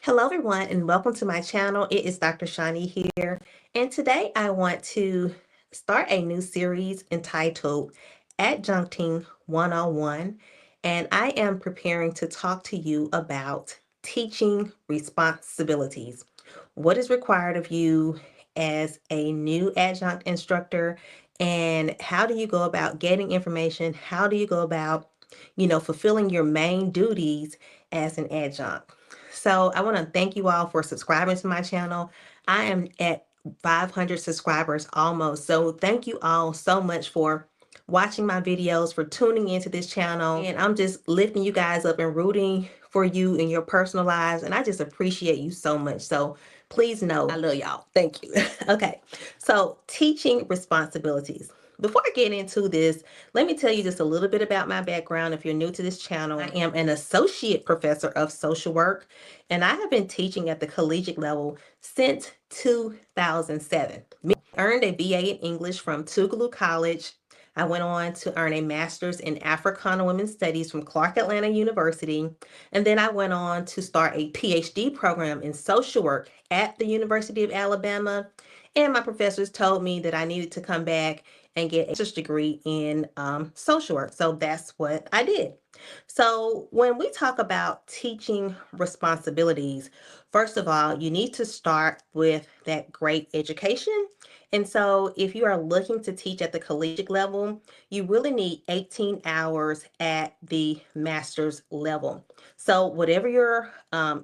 Hello everyone and welcome to my channel. It is Dr. Shani here, and today I want to start a new series entitled Adjuncting 101, and I am preparing to talk to you about teaching responsibilities. What is required of you as a new adjunct instructor, and how do you go about getting information? How do you go about, fulfilling your main duties as an adjunct? So I want to thank you all for subscribing to my channel. I am at 500 subscribers almost. So thank you all so much for watching my videos, for tuning into this channel. And I'm just lifting you guys up and rooting for you in your personal lives. And I just appreciate you so much. So please know I love y'all. Thank you. Okay. So teaching responsibilities. Before I get into this, let me tell you just a little bit about my background. If you're new to this channel, I am an associate professor of social work, and I have been teaching at the collegiate level since 2007. I earned a BA in English from Tougaloo College. I went on to earn a master's in Africana Women's Studies from Clark Atlanta University. And then I went on to start a PhD program in social work at the University of Alabama. And my professors told me that I needed to come back and get a master's degree in social work. So that's what I did. So when we talk about teaching responsibilities, first of all, you need to start with that great education. And so if you are looking to teach at the collegiate level, you really need 18 hours at the master's level. So whatever your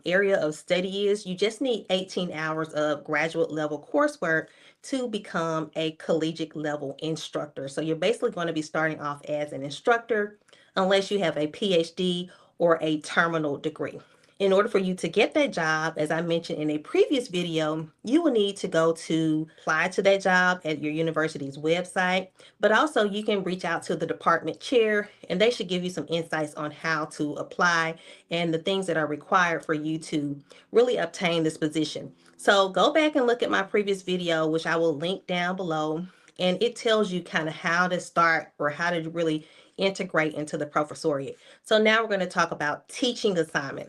area of study is, you just need 18 hours of graduate level coursework to become a collegiate level instructor. So you're basically going to be starting off as an instructor unless you have a PhD or a terminal degree. In order for you to get that job, as I mentioned in a previous video, you will need to go to apply to that job at your university's website, but also you can reach out to the department chair and they should give you some insights on how to apply and the things that are required for you to really obtain this position. So go back and look at my previous video, which I will link down below, and it tells you kind of how to start or how to really integrate into the professoriate. So now we're going to talk about teaching assignment.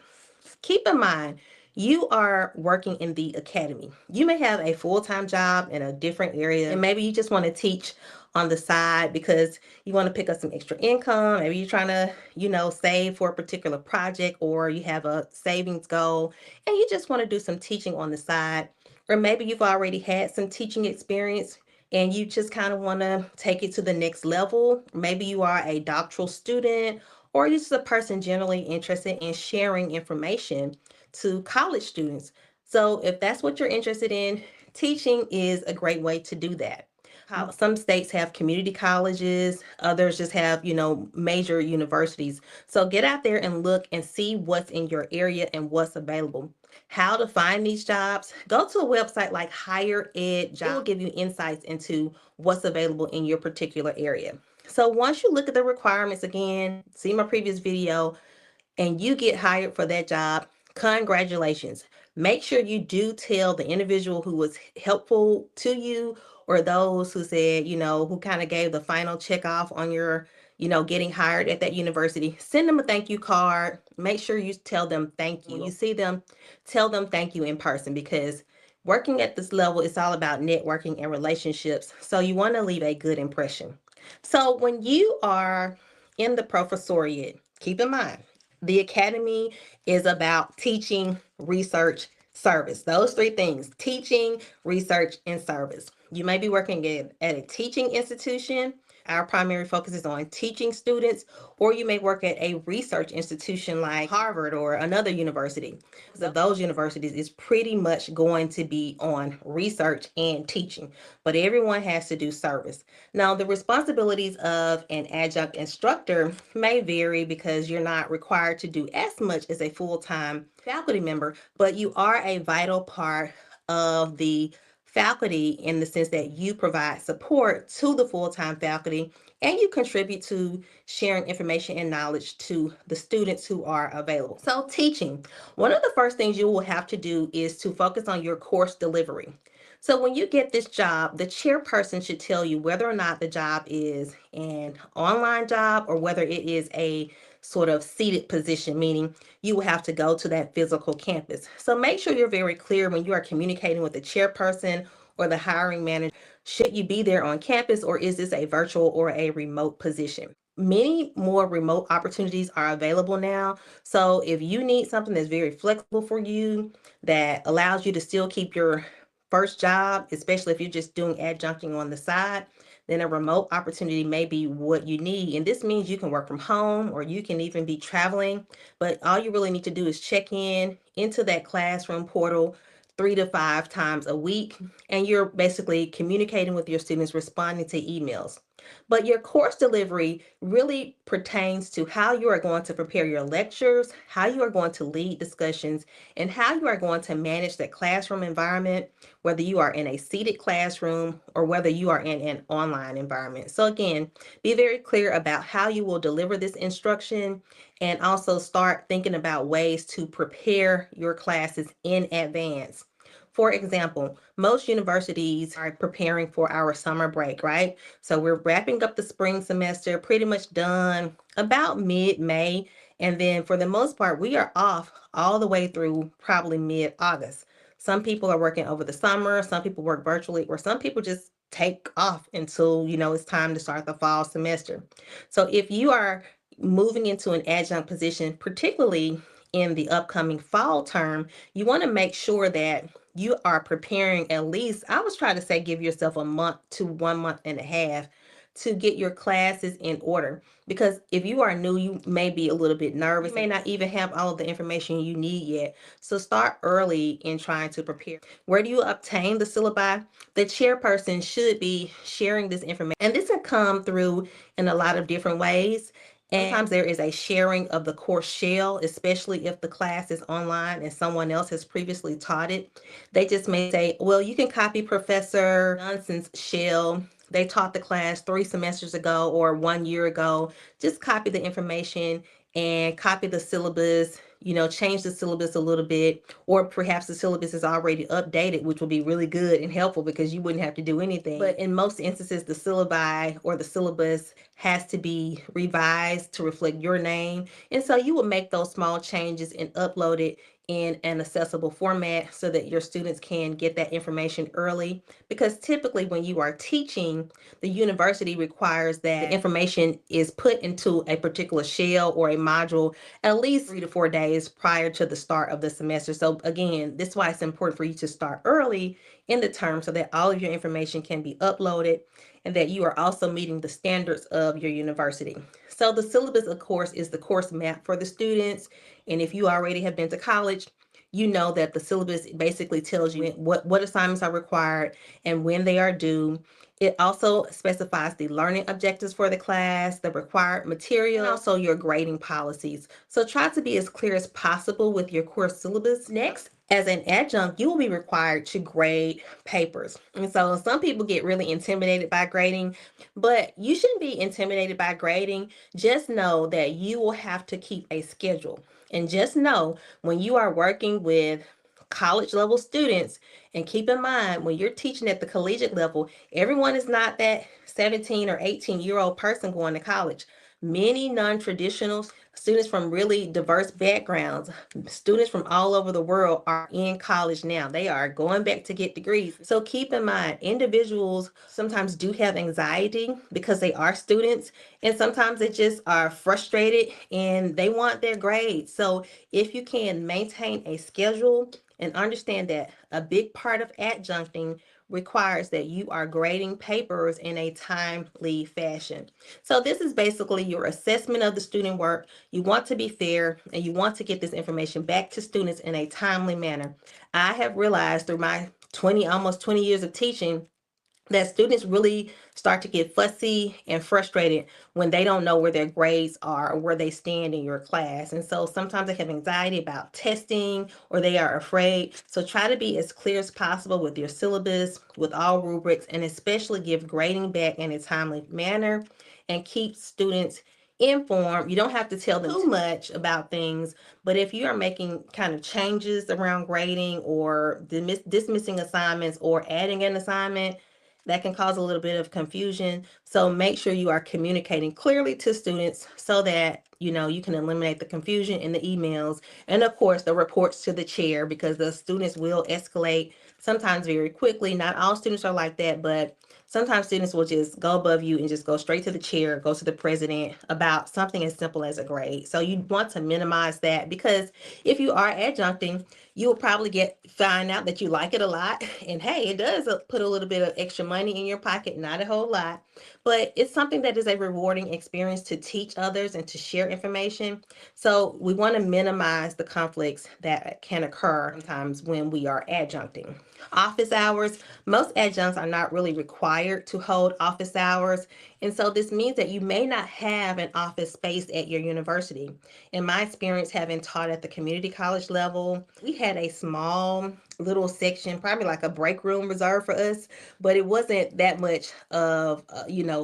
Keep in mind, you are working in the academy. You may have a full-time job in a different area, and maybe you just want to teach on the side because you want to pick up some extra income. Maybe you're trying to, save for a particular project, or you have a savings goal and you just want to do some teaching on the side. Or maybe you've already had some teaching experience and you just kind of want to take it to the next level. Maybe you are a doctoral student, or you're just a person generally interested in sharing information to college students. So if that's what you're interested in, teaching is a great way to do that. Some states have community colleges, others just have, major universities. So get out there and look and see what's in your area and what's available. How to find these jobs, go to a website like Higher Ed Job. It will give you insights into what's available in your particular area. So once you look at the requirements again, see my previous video, and you get hired for that job, congratulations. Make sure you do tell the individual who was helpful to you, or those who said, who kind of gave the final check off on your, getting hired at that university. Send them a thank you card. Make sure you tell them thank you. When you see them, tell them thank you in person, because working at this level is all about networking and relationships. So you want to leave a good impression. So when you are in the professoriate, keep in mind, the academy is about teaching, research, service. Those three things: teaching, research, and service. You may be working at a teaching institution. Our primary focus is on teaching students, or you may work at a research institution like Harvard or another university. So those universities is pretty much going to be on research and teaching, but everyone has to do service. Now, the responsibilities of an adjunct instructor may vary because you're not required to do as much as a full-time faculty member, but you are a vital part of the faculty in the sense that you provide support to the full-time faculty and you contribute to sharing information and knowledge to the students who are available. So teaching, one of the first things you will have to do is to focus on your course delivery. So when you get this job, the chairperson should tell you whether or not the job is an online job or whether it is a sort of seated position, meaning you will have to go to that physical campus. So make sure you're very clear when you are communicating with the chairperson or the hiring manager. Should you be there on campus, or is this a virtual or a remote position? Many more remote opportunities are available now. So if you need something that's very flexible for you, that allows you to still keep your first job, especially if you're just doing adjuncting on the side, then a remote opportunity may be what you need. And this means you can work from home, or you can even be traveling, but all you really need to do is check in into that classroom portal 3 to 5 times a week, and you're basically communicating with your students, responding to emails. But your course delivery really pertains to how you are going to prepare your lectures, how you are going to lead discussions, and how you are going to manage that classroom environment, whether you are in a seated classroom or whether you are in an online environment. So again, be very clear about how you will deliver this instruction, and also start thinking about ways to prepare your classes in advance. For example, most universities are preparing for our summer break, right? So we're wrapping up the spring semester, pretty much done about mid-May. And then for the most part, we are off all the way through probably mid-August. Some people are working over the summer, some people work virtually, or some people just take off until, it's time to start the fall semester. So if you are moving into an adjunct position, particularly in the upcoming fall term, you want to make sure that you are preparing at least, I was trying to say, give yourself a month to 1.5 months to get your classes in order. Because if you are new, you may be a little bit nervous. You may not even have all of the information you need yet. So start early in trying to prepare. Where do you obtain the syllabi? The chairperson should be sharing this information. And this can come through in a lot of different ways. And sometimes there is a sharing of the course shell, especially if the class is online and someone else has previously taught it. They just may say, well, you can copy Professor Johnson's shell. They taught the class 3 semesters ago or 1 year ago. Just copy the information and copy the syllabus, change the syllabus a little bit, or perhaps the syllabus is already updated, which will be really good and helpful because you wouldn't have to do anything. But in most instances, the syllabi or the syllabus has to be revised to reflect your name. And so you will make those small changes and upload it in an accessible format so that your students can get that information early. Because typically when you are teaching, the university requires that the information is put into a particular shell or a module at least 3 to 4 days prior to the start of the semester. So again, this is why it's important for you to start early in the term so that all of your information can be uploaded and that you are also meeting the standards of your university. So the syllabus, of course, is the course map for the students. And if you already have been to college, you know that the syllabus basically tells you what assignments are required and when they are due. It also specifies the learning objectives for the class, the required material, and also your grading policies. So try to be as clear as possible with your course syllabus. Next, as an adjunct, you will be required to grade papers. And so some people get really intimidated by grading, but you shouldn't be intimidated by grading. Just know that you will have to keep a schedule. And just know when you are working with college level students, and keep in mind when you're teaching at the collegiate level, everyone is not that 17 or 18-year-old person going to college. Many non-traditional students from really diverse backgrounds, students from all over the world are in college now. They are going back to get degrees. So keep in mind, individuals sometimes do have anxiety because they are students, and sometimes they just are frustrated and they want their grades. So if you can maintain a schedule and understand that a big part of adjuncting requires that you are grading papers in a timely fashion. So this is basically your assessment of the student work. You want to be fair and you want to get this information back to students in a timely manner. I have realized through my almost 20 years of teaching that students really start to get fussy and frustrated when they don't know where their grades are or where they stand in your class. And so sometimes they have anxiety about testing or they are afraid. So try to be as clear as possible with your syllabus, with all rubrics, and especially give grading back in a timely manner and keep students informed. You don't have to tell them too much about things, but if you are making kind of changes around grading or dismissing assignments or adding an assignment, that can cause a little bit of confusion. So make sure you are communicating clearly to students so that you can eliminate the confusion in the emails, and of course the reports to the chair, because the students will escalate sometimes very quickly. Not all students are like that, but sometimes students will just go above you and just go straight to the chair, go to the president about something as simple as a grade. So you want to minimize that, because if you are adjuncting, you will probably find out that you like it a lot. And hey, it does put a little bit of extra money in your pocket, not a whole lot, but it's something that is a rewarding experience to teach others and to share information. So we want to minimize the conflicts that can occur sometimes when we are adjuncting. Office hours, most adjuncts are not really required to hold office hours. And so this means that you may not have an office space at your university. In my experience, having taught at the community college level, we had a small little section, probably like a break room reserved for us, but it wasn't that much of,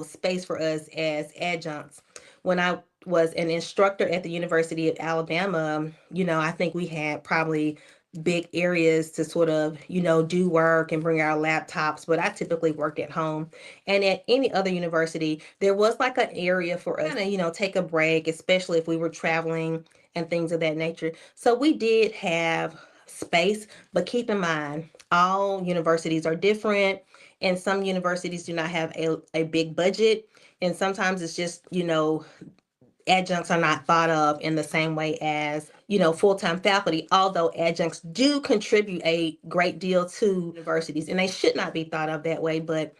space for us as adjuncts. When I was an instructor at the University of Alabama, I think we had probably big areas to sort of, do work and bring our laptops, but I typically worked at home. And at any other university, there was like an area for us to, take a break, especially if we were traveling and things of that nature. So we did have space, but keep in mind, all universities are different, and some universities do not have a big budget. And sometimes it's just, adjuncts are not thought of in the same way as, full-time faculty, although adjuncts do contribute a great deal to universities, and they should not be thought of that way. But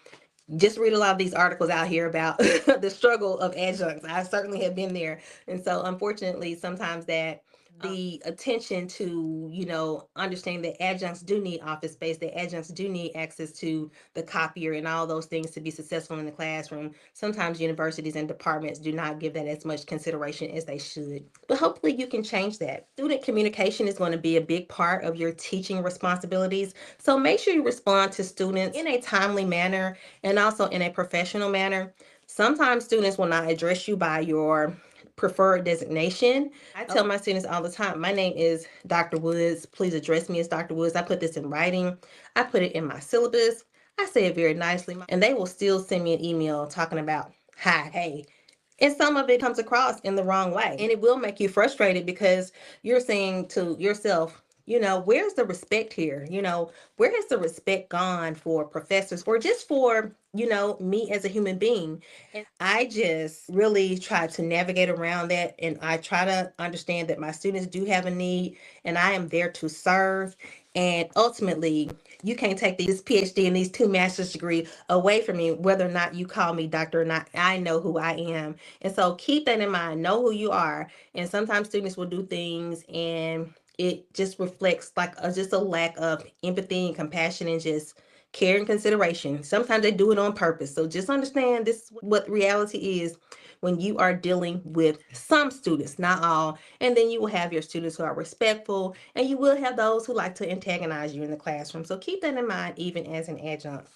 just read a lot of these articles out here about the struggle of adjuncts. I certainly have been there. And so unfortunately, sometimes that the attention to, understanding that adjuncts do need office space, that adjuncts do need access to the copier and all those things to be successful in the classroom. Sometimes universities and departments do not give that as much consideration as they should. But hopefully you can change that. Student communication is going to be a big part of your teaching responsibilities. So make sure you respond to students in a timely manner and also in a professional manner. Sometimes students will not address you by your preferred designation. I tell my students all the time, my name is Dr. Woods. Please address me as Dr. Woods. I put this in writing. I put it in my syllabus. I say it very nicely. And they will still send me an email talking about, hi, hey. And some of it comes across in the wrong way. And it will make you frustrated, because you're saying to yourself, where's the respect here? Where has the respect gone for professors, or just for, me as a human being? And I just really try to navigate around that. And I try to understand that my students do have a need, and I am there to serve. And ultimately, you can't take this PhD and these 2 master's degrees away from me, whether or not you call me doctor or not. I know who I am. And so keep that in mind. Know who you are. And sometimes students will do things, and it just reflects like just a lack of empathy and compassion and just care and consideration. Sometimes they do it on purpose. So just understand this is what reality is when you are dealing with some students, not all. And then you will have your students who are respectful, and you will have those who like to antagonize you in the classroom. So keep that in mind, even as an adjunct.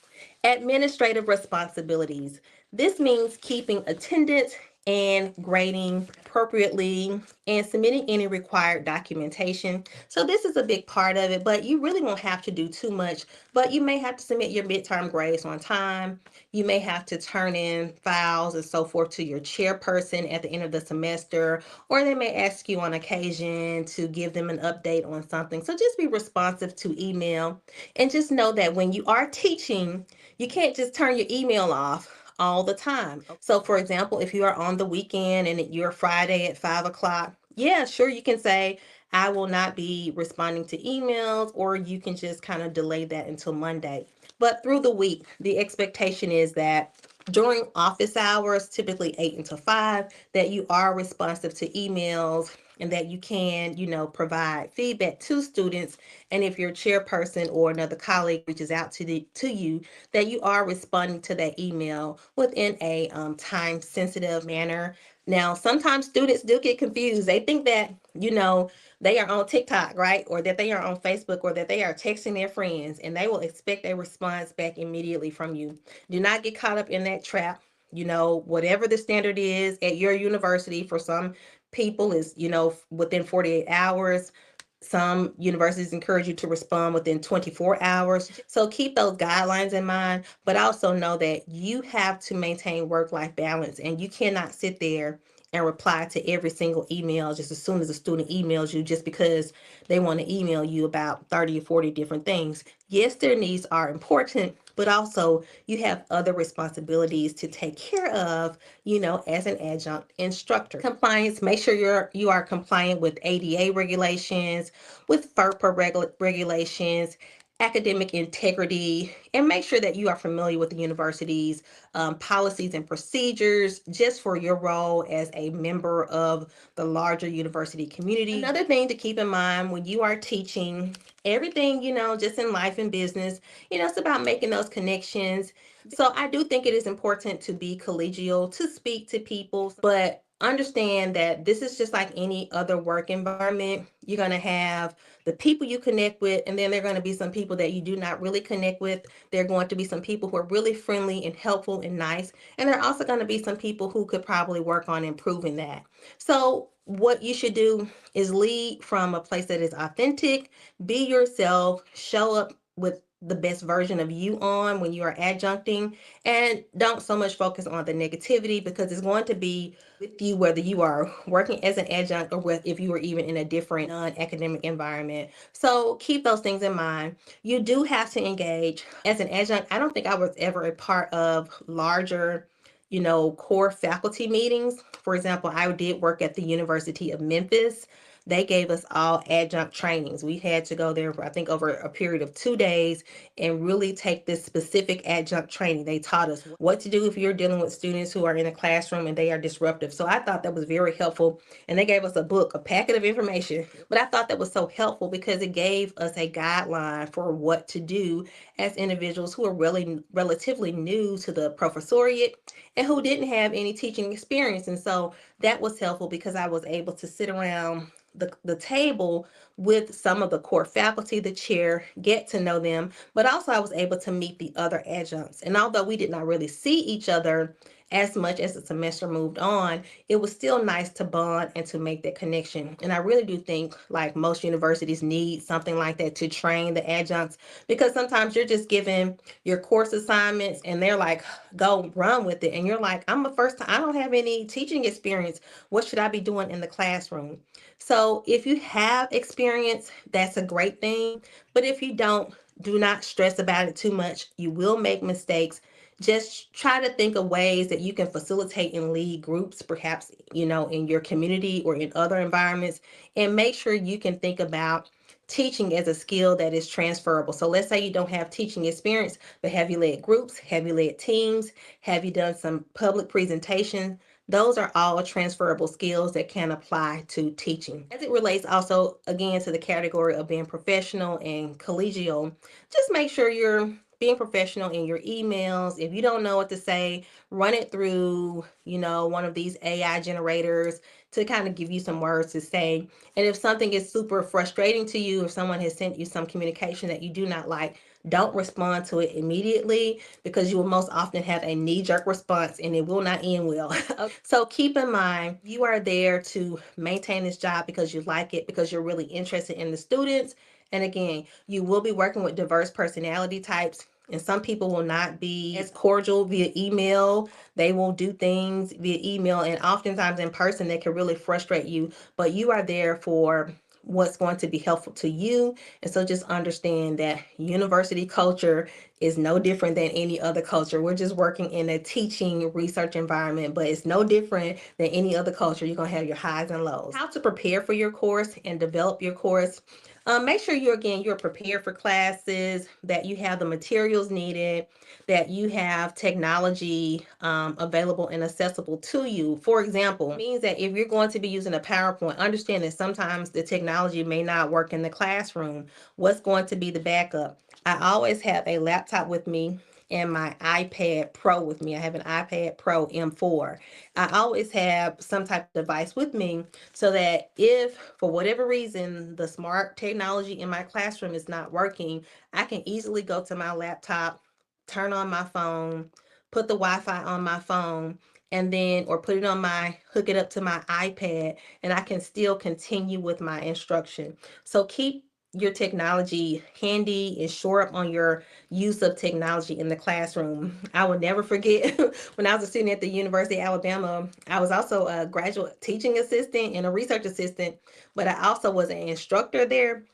Administrative responsibilities. This means keeping attendance and grading appropriately and submitting any required documentation. So this is a big part of it, but you really won't have to do too much. But you may have to submit your midterm grades on time. You may have to turn in files and so forth to your chairperson at the end of the semester, or they may ask you on occasion to give them an update on something. So just be responsive to email, and just know that when you are teaching, you can't just turn your email off all the time. So for example, if you are on the weekend and you're Friday at 5 o'clock, yeah, sure, you can say, I will not be responding to emails, or you can just kind of delay that until Monday. But through the week, the expectation is that during office hours, typically 8 until 5, that you are responsive to emails, and that you can, provide feedback to students. And if your chairperson or another colleague reaches out to you, that you are responding to that email within a time-sensitive manner. Now, sometimes students do get confused. They think that, they are on TikTok, right? Or that they are on Facebook, or that they are texting their friends, and they will expect a response back immediately from you. Do not get caught up in that trap. Whatever the standard is at your university, for some people is, within 48 hours. Some universities encourage you to respond within 24 hours. So keep those guidelines in mind, but also know that you have to maintain work-life balance, and you cannot sit there and reply to every single email just as soon as a student emails you, just because they want to email you about 30 or 40 different things. Yes, their needs are important, but also you have other responsibilities to take care of, as an adjunct instructor. Compliance, make sure you are compliant with ADA regulations, with FERPA regulations, academic integrity, and make sure that you are familiar with the university's policies and procedures just for your role as a member of the larger university community. Another thing to keep in mind when you are teaching, everything, just in life and business, it's about making those connections. So I do think it is important to be collegial, to speak to people, but understand that this is just like any other work environment. You're going to have the people you connect with, and then there are going to be some people that you do not really connect with. There are going to be some people who are really friendly and helpful and nice, and there are also going to be some people who could probably work on improving that. So what you should do is lead from a place that is authentic, be yourself, show up with the best version of you on when you are adjuncting, and don't so much focus on the negativity, because it's going to be with you whether you are working as an adjunct or if you are even in a different non-academic environment. So keep those things in mind. You do have to engage as an adjunct. I don't think I was ever a part of larger core faculty meetings. For example, I did work at the University of Memphis. They gave us all adjunct trainings. We had to go there for, I think, over a period of 2 days and really take this specific adjunct training. They taught us what to do if you're dealing with students who are in a classroom and they are disruptive. So I thought that was very helpful. And they gave us a book, a packet of information. But I thought that was so helpful because it gave us a guideline for what to do as individuals who are really relatively new to the professoriate and who didn't have any teaching experience. And so that was helpful because I was able to sit around the table with some of the core faculty, the chair, get to know them, but also I was able to meet the other adjuncts. And although we did not really see each other as much as the semester moved on, it was still nice to bond and to make that connection. And I really do think like most universities need something like that to train the adjuncts, because sometimes you're just given your course assignments and they're like, go run with it. And you're like, I'm a first time, I don't have any teaching experience. What should I be doing in the classroom? So if you have experience, that's a great thing. But if you don't, do not stress about it too much. You will make mistakes. Just try to think of ways that you can facilitate and lead groups, perhaps, in your community or in other environments, and make sure you can think about teaching as a skill that is transferable. So let's say you don't have teaching experience, but have you led groups? Have you led teams? Have you done some public presentation? Those are all transferable skills that can apply to teaching. As it relates also, again, to the category of being professional and collegial, just make sure you're being professional in your emails. If you don't know what to say, run it through, one of these AI generators to kind of give you some words to say. And if something is super frustrating to you, if someone has sent you some communication that you do not like, don't respond to it immediately, because you will most often have a knee-jerk response and it will not end well. So keep in mind, you are there to maintain this job because you like it, because you're really interested in the students. And again, you will be working with diverse personality types. And some people will not be as cordial via email. They will do things via email, and oftentimes in person, they can really frustrate you. But you are there for what's going to be helpful to you. And so just understand that university culture is no different than any other culture. We're just working in a teaching research environment, but it's no different than any other culture. You're going to have your highs and lows. How to prepare for your course and develop your course. Make sure you're prepared for classes, that you have the materials needed, that you have technology available and accessible to you. For example, it means that if you're going to be using a PowerPoint, understand that sometimes the technology may not work in the classroom. What's going to be the backup? I always have a laptop with me and my iPad Pro with me. I have an iPad Pro M4. I always have some type of device with me so that if for whatever reason the smart technology in my classroom is not working, I can easily go to my laptop, turn on my phone, put the Wi-Fi on my phone, and then or put it on hook it up to my iPad, and I can still continue with my instruction. So keep your technology handy and shore up on your use of technology in the classroom. I will never forget when I was a student at the University of Alabama, I was also a graduate teaching assistant and a research assistant, but I also was an instructor there.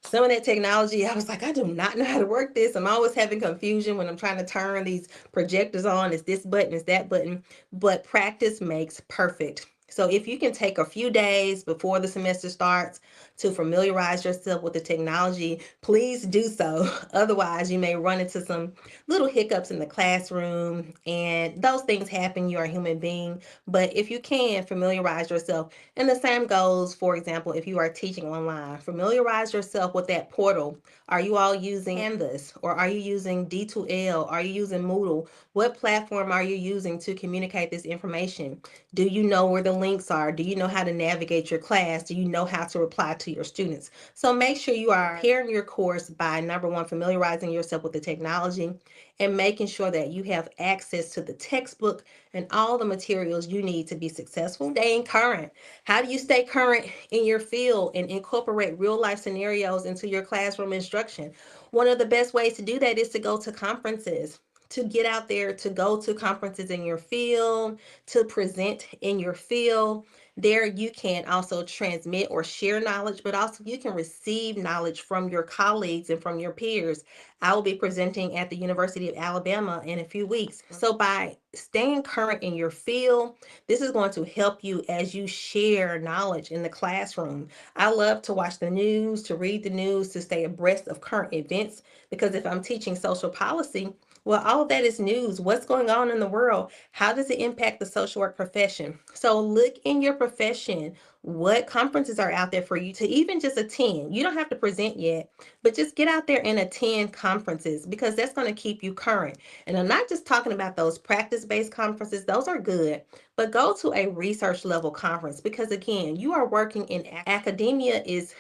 Some of that technology, I was like, I do not know how to work this. I'm always having confusion when I'm trying to turn these projectors on. Is this button? Is that button? But practice makes perfect. So if you can take a few days before the semester starts to familiarize yourself with the technology, please do so. Otherwise, you may run into some little hiccups in the classroom, and those things happen. You're a human being. But if you can familiarize yourself, and the same goes, for example, if you are teaching online, familiarize yourself with that portal. Are you all using Canvas, or are you using D2L? Are you using Moodle? What platform are you using to communicate this information? Do you know where the links are? Do you know how to navigate your class? Do you know how to reply to your students? So make sure you are preparing your course by, number one, familiarizing yourself with the technology and making sure that you have access to the textbook and all the materials you need to be successful. Staying current. How do you stay current in your field and incorporate real life scenarios into your classroom instruction? One of the best ways to do that is to go to conferences, to get out there, to go to conferences in your field, to present in your field. There you can also transmit or share knowledge, but also you can receive knowledge from your colleagues and from your peers. I will be presenting at the University of Alabama in a few weeks. So by staying current in your field, this is going to help you as you share knowledge in the classroom. I love to watch the news, to read the news, to stay abreast of current events, because if I'm teaching social policy, well, all of that is news. What's going on in the world? How does it impact the social work profession? So look in your profession. What conferences are out there for you to even just attend? You don't have to present yet, but just get out there and attend conferences, because that's going to keep you current. And I'm not just talking about those practice-based conferences. Those are good, but go to a research level conference, because again, you are working in academia is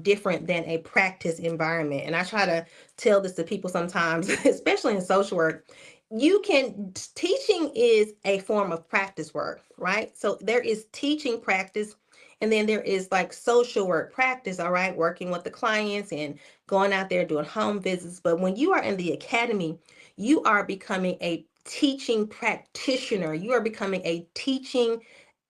different than a practice environment. And I try to tell this to people sometimes, especially in social work. Teaching is a form of practice work, right? So there is teaching practice, and then there is like social work practice, all right, working with the clients and going out there doing home visits. But when you are in the academy, you are becoming a teaching practitioner. You are becoming a teaching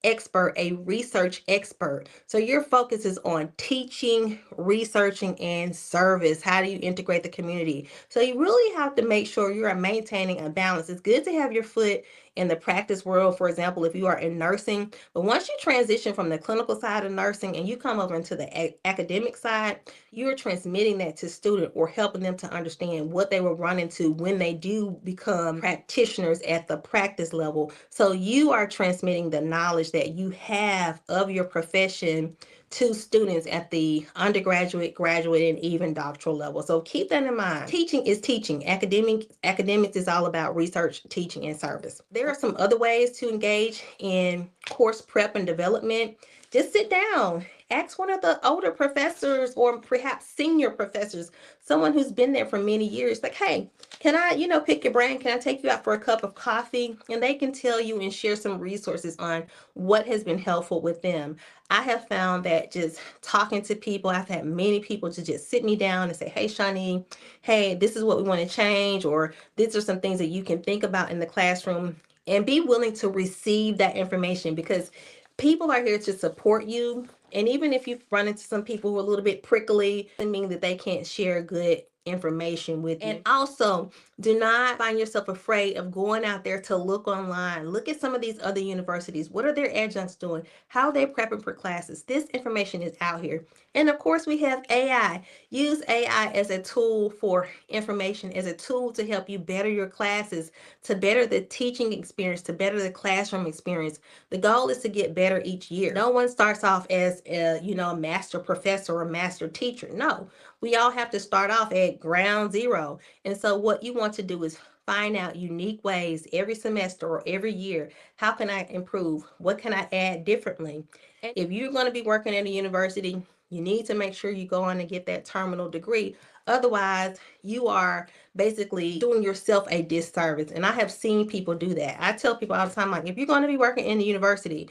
expert, a research expert. So your focus is on teaching, researching, and service. How do you integrate the community? So you really have to make sure you are maintaining a balance. It's good to have your foot in the practice world, for example, if you are in nursing, but once you transition from the clinical side of nursing and you come over into the academic side, you're transmitting that to student or helping them to understand what they will run into when they do become practitioners at the practice level. So you are transmitting the knowledge that you have of your profession to students at the undergraduate, graduate, and even doctoral level. So keep that in mind. Teaching is teaching. Academics is all about research, teaching, and service. There are some other ways to engage in course prep and development. Just sit down. Ask one of the older professors or perhaps senior professors, someone who's been there for many years, like, hey, can I, pick your brain? Can I take you out for a cup of coffee? And they can tell you and share some resources on what has been helpful with them. I have found that just talking to people, I've had many people to just sit me down and say, hey, Shani, hey, this is what we want to change, or these are some things that you can think about in the classroom, and be willing to receive that information, because people are here to support you. And even if you've run into some people who are a little bit prickly, it doesn't mean that they can't share good information with you. And also, do not find yourself afraid of going out there to look online. Look at some of these other universities. What are their adjuncts doing? How are they prepping for classes? This information is out here. And of course, we have AI. Use AI as a tool for information, as a tool to help you better your classes, to better the teaching experience, to better the classroom experience. The goal is to get better each year. No one starts off as a master professor or master teacher. No, we all have to start off at ground zero. And so what you want to do is find out unique ways every semester or every year. How can I improve? What can I add differently? And if you're going to be working at a university, you need to make sure you go on and get that terminal degree. Otherwise, you are basically doing yourself a disservice. And I have seen people do that. I tell people all the time, like, if you're going to be working in the university,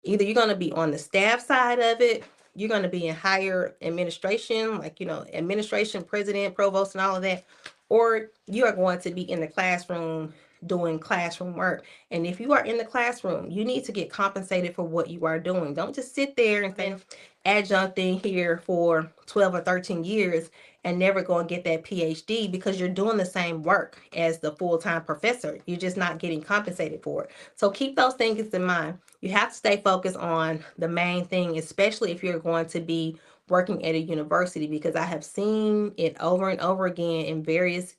either you're going to be on the staff side of it, you're going to be in higher administration, like, administration, president, provost, and all of that, or you are going to be in the classroom doing classroom work. And if you are in the classroom, you need to get compensated for what you are doing. Don't just sit there and say adjuncting here for 12 or 13 years and never go and get that PhD, because you're doing the same work as the full-time professor. You're just not getting compensated for it. So keep those things in mind. You have to stay focused on the main thing, especially if you're going to be working at a university, because I have seen it over and over again in various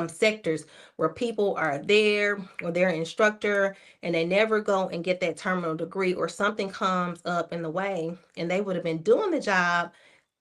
sectors where people are there, or they're an instructor, and they never go and get that terminal degree, or something comes up in the way, and they would have been doing the job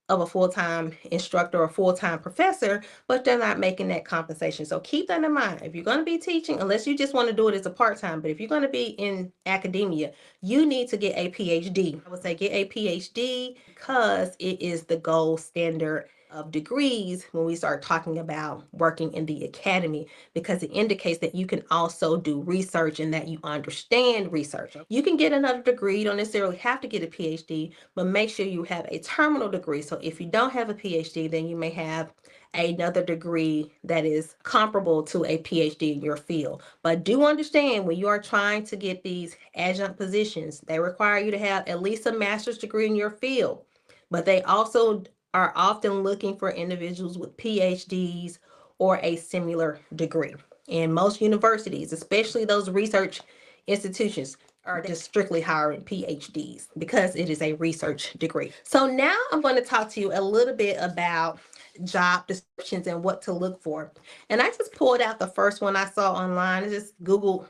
of a full-time instructor or full-time professor, but they're not making that compensation. So keep that in mind. If you're going to be teaching, unless you just want to do it as a part-time, but if you're going to be in academia, you need to get a PhD. I would say get a PhD, because it is the gold standard of degrees when we start talking about working in the academy, because it indicates that you can also do research and that you understand research. You can get another degree. You don't necessarily have to get a PhD, but make sure you have a terminal degree. So if you don't have a PhD, then you may have another degree that is comparable to a PhD in your field. But do understand, when you are trying to get these adjunct positions, they require you to have at least a master's degree in your field, but they also are often looking for individuals with PhDs or a similar degree. And most universities, especially those research institutions, are just strictly hiring PhDs because it is a research degree. So now I'm going to talk to you a little bit about job descriptions and what to look for. And I just pulled out the first one I saw online. I just Googled,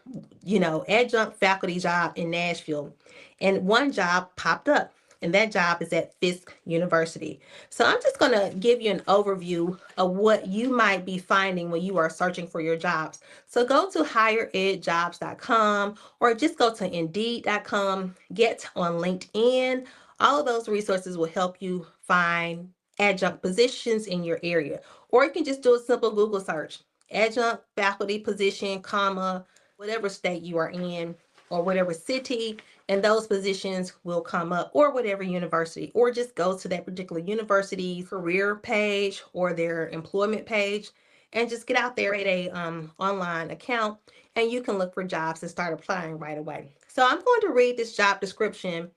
adjunct faculty job in Nashville, and one job popped up. And that job is at Fisk University. So I'm just going to give you an overview of what you might be finding when you are searching for your jobs. So go to higheredjobs.com, or just go to indeed.com, get on LinkedIn. All of those resources will help you find adjunct positions in your area. Or you can just do a simple Google search, adjunct faculty position, comma, whatever state you are in, or whatever city, and those positions will come up, or whatever university, or just go to that particular university's career page or their employment page, and just get out there at a online account, and you can look for jobs and start applying right away. So I'm going to read this job description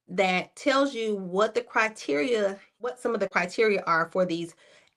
that tells you what some of the criteria are for these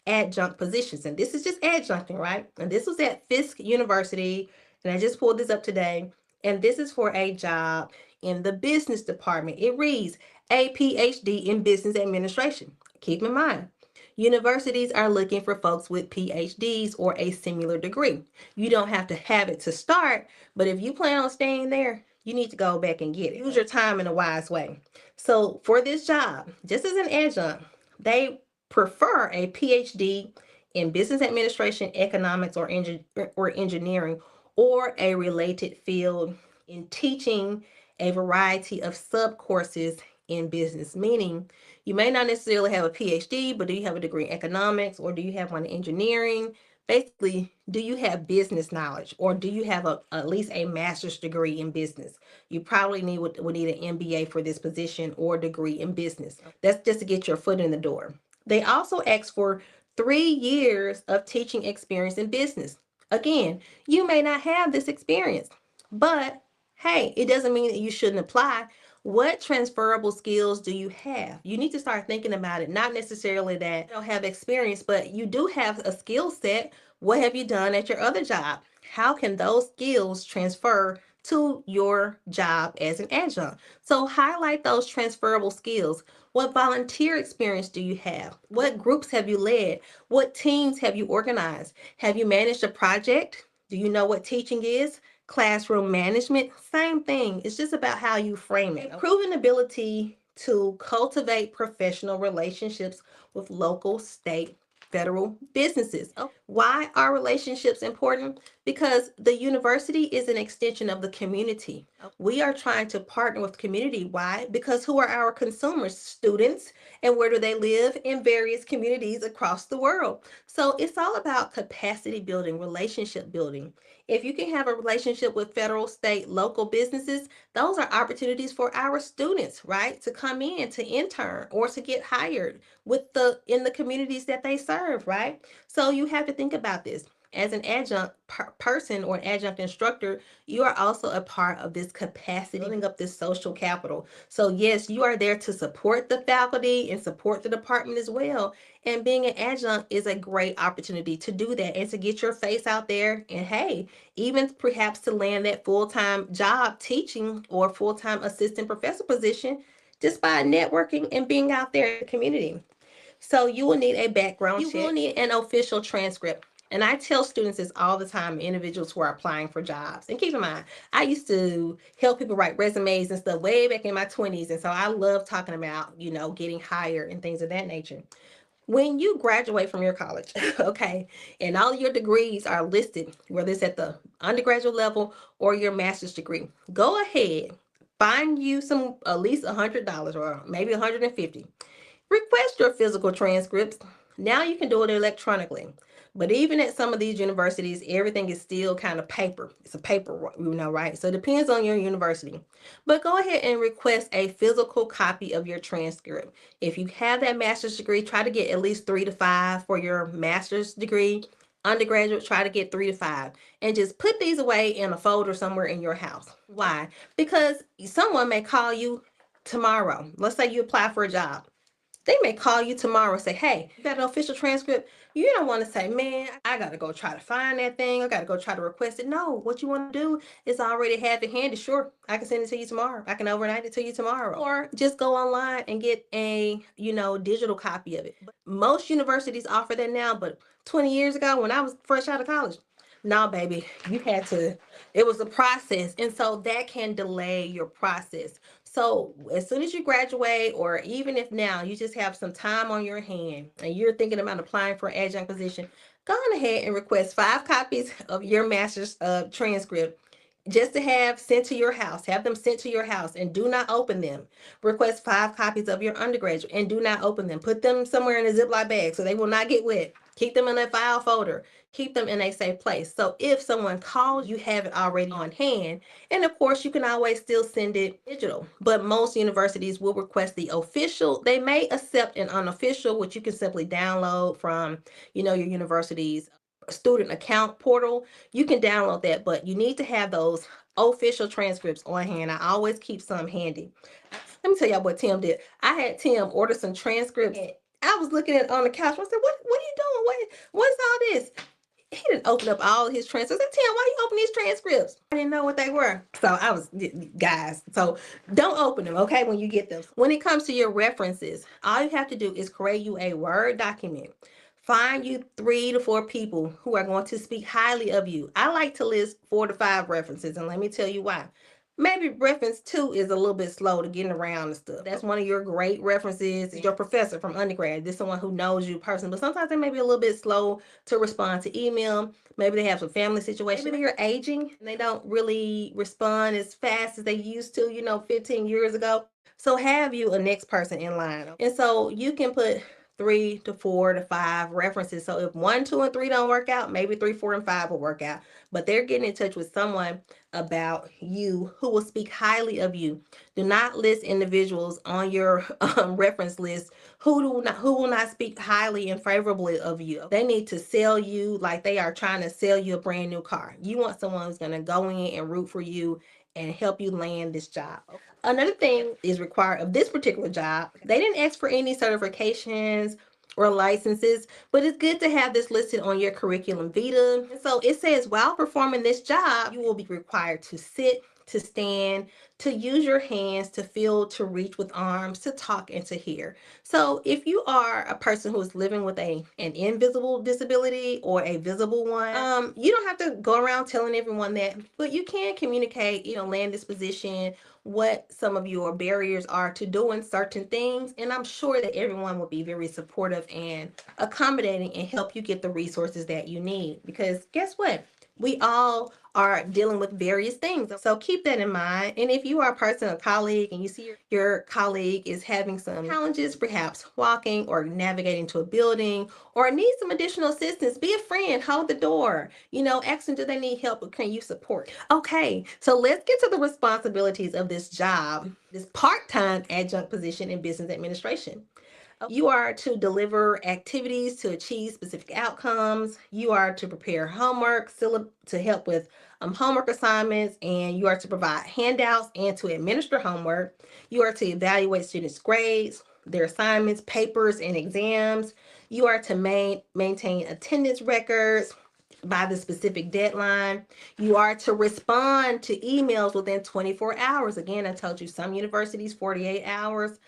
adjunct positions. And this is just adjuncting, right? And this was at Fisk University, and I just pulled this up today. And this is for a job in the business department. It reads a PhD in business administration. Keep in mind, universities are looking for folks with PhDs or a similar degree. You don't have to have it to start, but if you plan on staying there, you need to go back and get it. Use your time in a wise way. So for this job, just as an adjunct, they prefer a PhD in business administration, economics, or engineering, or a related field, in teaching a variety of sub-courses in business. Meaning, you may not necessarily have a PhD, but do you have a degree in economics, or do you have one in engineering? Basically, do you have business knowledge, or do you have at least a master's degree in business? You probably would need an MBA for this position, or a degree in business. That's just to get your foot in the door. They also ask for 3 years of teaching experience in business. Again, you may not have this experience, but hey, it doesn't mean that you shouldn't apply. What transferable skills do you have? You need to start thinking about it. Not necessarily that you don't have experience, but you do have a skill set. What have you done at your other job? How can those skills transfer to your job as an adjunct? So highlight those transferable skills. What volunteer experience do you have? What groups have you led? What teams have you organized? Have you managed a project? Do you know what teaching is? Classroom management, same thing. It's just about how you frame it. A proven ability to cultivate professional relationships with local, state, federal businesses. Why are relationships important? Because the university is an extension of the community. We are trying to partner with community. Why? Because who are our consumers? Students. And where do they live? In various communities across the world. So it's all about capacity building, relationship building. If you can have a relationship with federal, state, local businesses, those are opportunities for our students, right? To come in, to intern, or to get hired with in the communities that they serve, right? So you have to think about this. As an adjunct person or an adjunct instructor, you are also a part of this capacity, building up this social capital. So yes, you are there to support the faculty and support the department as well. And being an adjunct is a great opportunity to do that and to get your face out there. And hey, even perhaps to land that full-time job teaching or full-time assistant professor position just by networking and being out there in the community. So you will need a background check. You will need an official transcript. And I tell students this all the time, individuals who are applying for jobs. And keep in mind, I used to help people write resumes and stuff way back in my 20s. And so I love talking about, getting hired and things of that nature. When you graduate from your college, okay, and all your degrees are listed, whether it's at the undergraduate level or your master's degree, go ahead, find you some at least $100 or maybe $150. Request your physical transcripts. Now you can do it electronically. But even at some of these universities, everything is still kind of paper. It's a paper, right? So it depends on your university. But go ahead and request a physical copy of your transcript. If you have that master's degree, try to get at least 3 to 5 for your master's degree. Undergraduate, try to get 3 to 5. And just put these away in a folder somewhere in your house. Why? Because someone may call you tomorrow. Let's say you apply for a job. They may call you tomorrow and say, hey, you got an official transcript? You don't want to say, man, I got to go try to find that thing. I got to go try to request it. No, what you want to do is already have it handy. Sure, I can send it to you tomorrow. I can overnight it to you tomorrow. Or just go online and get a, digital copy of it. Most universities offer that now, but 20 years ago when I was fresh out of college, no, baby, you had to, it was a process. And so that can delay your process. So as soon as you graduate, or even if now you just have some time on your hand and you're thinking about applying for an adjunct position, go on ahead and request 5 copies of your master's transcript just to have sent to your house. Have them sent to your house and do not open them. Request 5 copies of your undergraduate and do not open them. Put them somewhere in a Ziploc bag so they will not get wet. Keep them in a file folder. Keep them in a safe place. So if someone calls, you have it already on hand. And of course, you can always still send it digital. But most universities will request the official. They may accept an unofficial, which you can simply download from, your university's student account portal. You can download that, but you need to have those official transcripts on hand. I always keep some handy. Let me tell y'all what Tim did. I had Tim order some transcripts. I was looking at it on the couch. I said, what are you doing? What's all this? He didn't open up all his transcripts. I said, Tim, why you open these transcripts? I didn't know what they were. So I was, guys, so don't open them, okay, when you get them. When it comes to your references, all you have to do is create you a Word document. Find you 3 to 4 people who are going to speak highly of you. I like to list 4 to 5 references, and let me tell you why. Maybe reference 2 is a little bit slow to getting around and stuff. That's one of your great references. Your professor from undergrad. This is someone who knows you personally, but sometimes they may be a little bit slow to respond to email. Maybe they have some family situation. Maybe they're aging and they don't really respond as fast as they used to, 15 years ago. So have you a next person in line. And so you can put 3 to 4 to 5 references. So if 1, 2, and 3 don't work out, maybe 3, 4, and 5 will work out. But they're getting in touch with someone about you who will speak highly of you. Do not list individuals on your reference list who will not speak highly and favorably of you. They need to sell you like they are trying to sell you a brand new car. You want someone who's going to go in and root for you and help you land this job. Another thing is required of this particular job. They didn't ask for any certifications or licenses, but it's good to have this listed on your curriculum vitae. And so it says, while performing this job, you will be required to sit, to stand, to use your hands, to feel, to reach with arms, to talk, and to hear. So if you are a person who is living with an invisible disability or a visible one, you don't have to go around telling everyone that, but you can communicate, land this position, what some of your barriers are to doing certain things. And I'm sure that everyone will be very supportive and accommodating and help you get the resources that you need. Because guess what? We all are dealing with various things. So keep that in mind. And if you are a person, a colleague, and you see your colleague is having some challenges, perhaps walking or navigating to a building, or need some additional assistance, be a friend, hold the door, ask them, do they need help, or can you support? Okay, so let's get to the responsibilities of this job, this part-time adjunct position in business administration. You are to deliver activities to achieve specific outcomes. You are to prepare homework to help with homework assignments, and you are to provide handouts and to administer homework. You are to evaluate students' grades, their assignments, papers, and exams. You are to maintain attendance records by the specific deadline. You are to respond to emails within 24 hours. Again, I told you some universities 48 hours.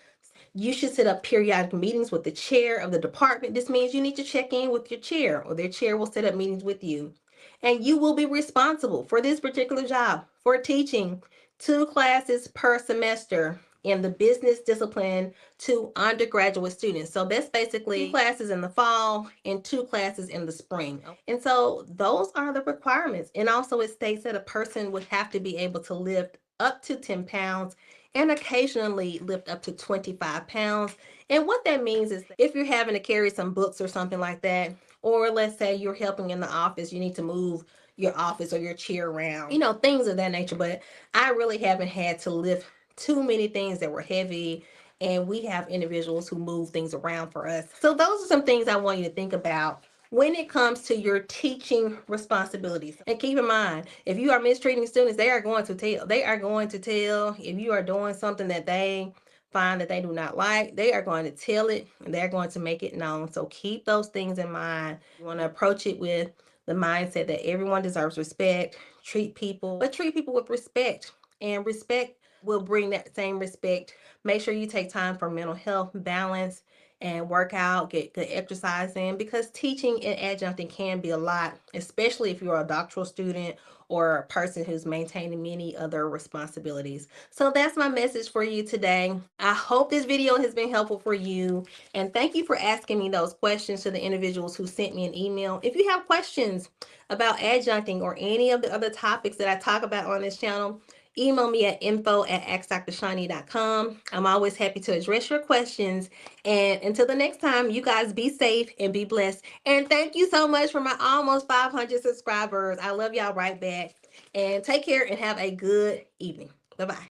You should set up periodic meetings with the chair of the department. This means you need to check in with your chair, or their chair will set up meetings with you. And you will be responsible for this particular job for teaching 2 classes per semester in the business discipline to undergraduate students. So that's basically 2 classes in the fall and 2 classes in the spring. And so those are the requirements. And also it states that a person would have to be able to lift up to 10 pounds and occasionally lift up to 25 pounds. And what that means is if you're having to carry some books or something like that, or let's say you're helping in the office, you need to move your office or your chair around, things of that nature. But I really haven't had to lift too many things that were heavy, and we have individuals who move things around for us. So those are some things I want you to think about when it comes to your teaching responsibilities. And keep in mind, if you are mistreating students, they are going to tell. They are going to tell. If you are doing something that they find that they do not like, they are going to tell it, and they're going to make it known. So keep those things in mind. You want to approach it with the mindset that everyone deserves respect. Treat people with respect. And respect will bring that same respect. Make sure you take time for mental health, balance, and work out, get good exercise in, because teaching and adjuncting can be a lot, especially if you're a doctoral student or a person who's maintaining many other responsibilities. So that's my message for you today. I hope this video has been helpful for you, and thank you for asking me those questions to the individuals who sent me an email. If you have questions about adjuncting or any of the other topics that I talk about on this channel, email me at info@AskDrShani.com. I'm always happy to address your questions. And until the next time, you guys be safe and be blessed. And thank you so much for my almost 500 subscribers. I love y'all right back. And take care and have a good evening. Bye-bye.